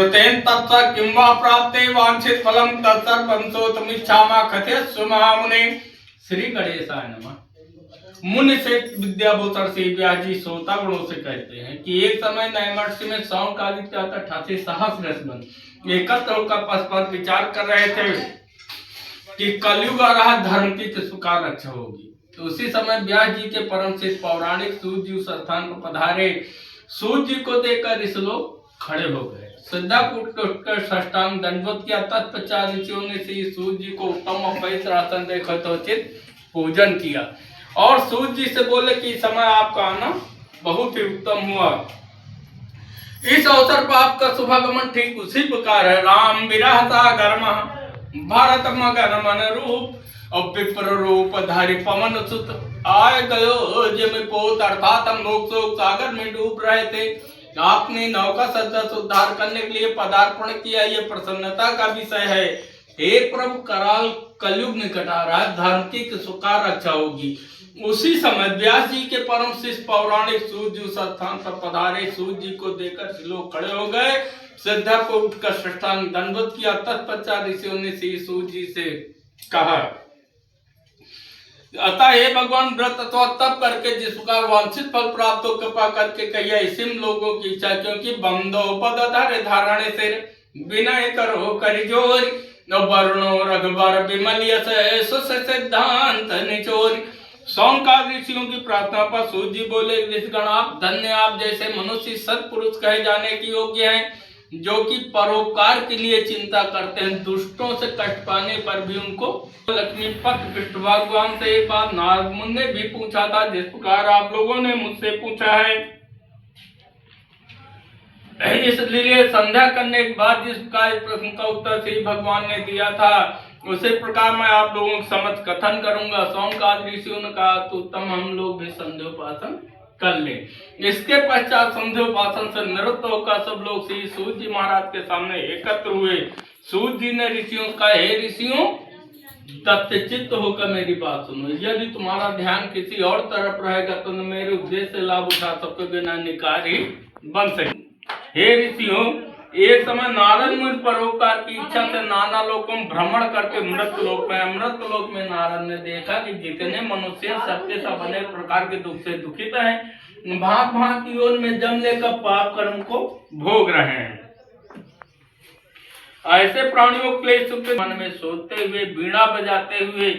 कृतेन तत्स किं वा प्राप्ते वांछित फलम तत्सर्वं सोतमिच्छामा कथयस्व महामुने। श्री गणेशाय नमः। मुनि से विद्याभूषण से व्यास जी श्रोता गुणों से कहते हैं कि एक समय नैमिषारण्य में शौनकादित्य 88 सहस्र बन एकत्र होकर परस्पर विचार कर रहे थे कि कलयुग आ रहा, धर्म की किसका रक्षा होगी। तो उसी समय व्यास जी के परम शिष्य पौराणिक सूत जी उस स्थान पर पधारे। सूत जी को देखकर इस लोग खड़े हो गए, श्रद्धा पूर्वक उठकर साष्टांग दंडवत किया। तत्पश्चात ऋषियों ने श्री सूत जी को उत्तम और पवित्र आसन देकर यथोचित पूजन किया और सूत जी से बोले कि इस समय आपका आना बहुत ही उत्तम हुआ। इस अवसर पर आपका शुभागमन ठीक उसी प्रकार है। राम विरह सागर भारत मगन मन रूप और विप्र रूप धारी पवन सुत आय गयो जिम पोत, अर्थात हम लोग शोक सागर में डूब रहे थे। आपने नौका सज्जा से उद्धार करने के लिए पदार्पण किया, ये प्रसन्नता का विषय है। हे प्रभु, कराल कलयुग निकट आ रहा है, धर्म की किसका रक्षा होगी। उसी समय व्यास जी के परम शिष्य पौराणिक सूत जी उस स्थान पर पधारे। सूत जी को देखकर लोग खड़े हो गए, श्रद्धा को उठकर साष्टांग दंडवत किया। तत्पश्चात ऋषियों ने श्री सूत जी से कहा, अतः हे भगवान, व्रत अथवा तप करके जिस प्रकार वांछित फल प्राप्त हो कृपा करके कहिए इसी लोगों की इच्छा, क्योंकि बंदो पद धरे धारणे से विनय करो करिजोर वरुणो रघुबर विमल यश सिद्धांत निचोर। शौनकाद ऋषियों की प्रार्थना पर सूत जी बोले, ऋषिगण आप धन्य, आप जैसे मनुष्य सत्पुरुष कहे जाने के योग्य हैं, जो कि परोपकार के लिए चिंता करते हैं। दुष्टों से कष्ट पाने पर भी उनको लक्ष्मी पथ कृष्ण भगवान से एक बात नारद मुनि ने भी पूछा था, जिस प्रकार आप लोगों ने मुझसे पूछा है। इसलिए संध्या करने के बाद जिस प्रकार इस प्रश्न का उत्तर श्री भगवान ने दिया था, उसी प्रकार मैं आप लोगों के समझ कथन करूंगा। शौनकाद ऋषियों ने कहा, तो उत्तम, हम लोग भी संध्योपासन कर ले। इसके पश्चात संध्योपासन से निवृत्त होकर सब लोग श्री सूत जी महाराज के सामने एकत्र हुए। सूत जी ने ऋषियों का, हे ऋषियों, तत्चित्त होकर मेरी बात सुनो। यदि तुम्हारा ध्यान किसी और तरफ रहेगा तो मेरे उपदेश से लाभ उठा सकोगे, ना निकारी बन सके। हे ऋषियों, एक समय नारद मुनि परोपकार की इच्छा से नाना लोकों में भ्रमण करके मृत लोक में नारद ने देखा कि जितने मनुष्य सत्य सब अनेक प्रकार के दुख से दुखित हैं, भांत भांत की ओर में जम लेकर पाप कर्म को भोग रहे हैं। ऐसे प्राणियों के सुख मन में सोते हुए, वीणा बजाते हुए,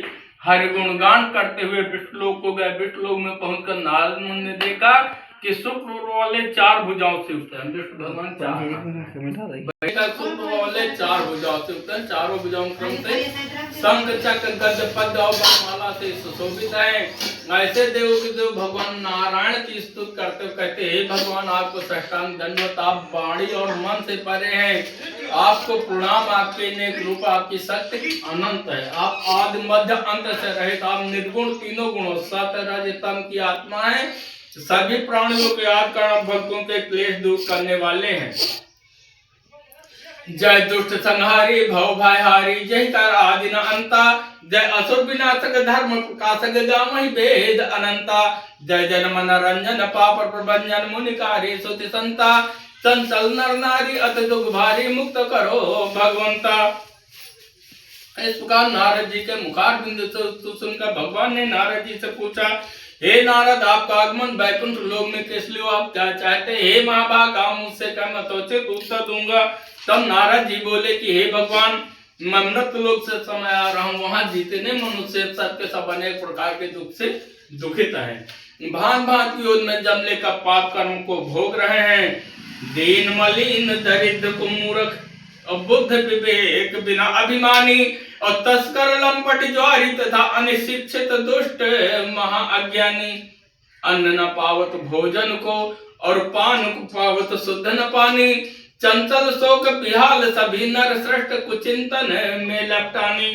हरि गुणगान करते हुए विष्णुलोक को गए। विष्णुलोक में पहुंचकर नारद मुनि ने देखा कि शुक्र वाले 4 भुजाओं से उठते हैं। विष्णु भगवान 4 वाले 4 भुजाओं से उठते हैं। चारों भुजाओं क्रम से शंख चक्र गद पद्म और वरमाला से सुशोभित हैं। ऐसे देव के देव भगवान नारायण की स्तुति करते कहते, हे भगवान, आपको साष्टांग दंडवत, आप वाणी और मन से परे हैं, आपको प्रणाम, आपके नेक रूप, आपकी शक्ति अनंत है। आप आदि मध्य अंत से रहित, आप निर्गुण, तीनों गुणों सत्य रज तम की आत्मा है। सभी प्राणियों के याद करना भक्तों के क्लेश दूर करने वाले हैं। जय दुष्ट संहारी भव भयहारी, जय कर आदि न अंता, जय असुर विनाशक धर्म प्रकाशक गामहि वेद अनंता, जय जन मन रंजन पाप प्रभंजन मुनिकारी सुति संता, चंचल नर नारी अति दुख भारी मुक्त करो भगवंता। इस प्रकार नारद जी के मुखार बिंदु से सुनकर भगवान ने नारद जी से पूछा, हे नारद, आपका आगमन वैकुंठ लोक में किस लिए, आप क्या चाहते हैं? हे महाभाग, आप मुझसे क्या यथोचित उत्तर दूंगा। तब नारद जी बोले कि हे भगवान, मैं मृत लोक से समय आ रहा हूँ, वहां जितने मनुष्य सबके सब अनेक प्रकार के दुख से दुखित हैं, भांत भांत की ओर में जमले का पाप कर्म को भोग रहे हैं। दीन मलिन दरिद्र कुमूर्ख और बुद्ध विवेक बिना अभिमानी और तस्कर लंपट ज्वारी तथा अनिशिक्षित दुष्ट महाअज्ञानी, अन्न न पावत भोजन को और पान को पावत शुद्ध न पानी, चंचल शोक बिहाल सभी नर श्रेष्ठ कुचिंतन में लपटानी।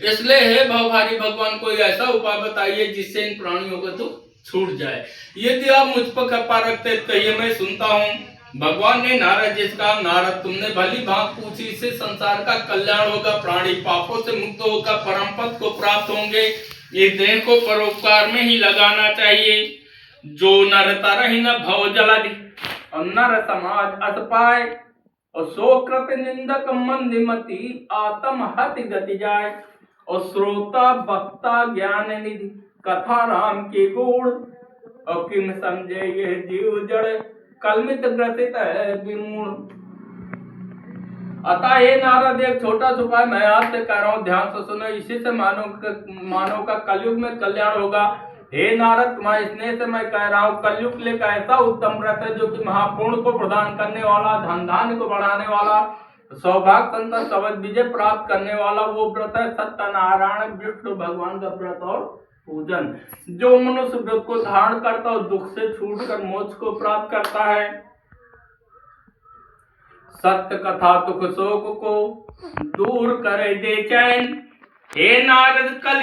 इसलिए हे भवभारी भगवान, कोई ऐसा उपाय बताइए जिससे इन प्राणियों का दुख छूट जाए। यदि आप मुझ पर कृपा रखते कहिए, मैं सुनता हूँ। भगवान ने नारद जी से कहा, नारद, तुमने भली भांत पूछी, इससे संसार का कल्याण होगा, प्राणी पापों से मुक्त होकर परम पद को प्राप्त होंगे। ये देह को परोपकार में ही लगाना चाहिए। जो नर तरहि न भव जलादि, और नर समाज अस पाए, और सो कृत निंदक मंदिमति आत्म हति गति जाय। और श्रोता वक्ता ज्ञान निधि कथा राम के गुण, और किम समझे ये जीव जड़ कलमित ग्रसित है विमूढ़। अतः ये नारद एक छोटा सा उपाय मैं आपसे कह रहा हूँ, ध्यान से सुनो, इसी से मानव का कलयुग में कल्याण होगा। हे नारद, तुम्हारे स्नेह से मैं कह रहा हूँ, कलयुग लेकर ऐसा उत्तम व्रत है जो कि महापूर्ण को प्रदान करने वाला, धन धान्य को बढ़ाने वाला, सौभाग्य संतोष सवद विजय प्राप्त करने वाला वो व्रत है सत्यनारायण विष्णु भगवान का व्रत और पूजन। जो मनुष्य व्रत को धारण करता है दुख से छूटकर मोक्ष को प्राप्त करता है। सत्य कथा दुख शोक को दूर करे दे चैन। हे नारद, कल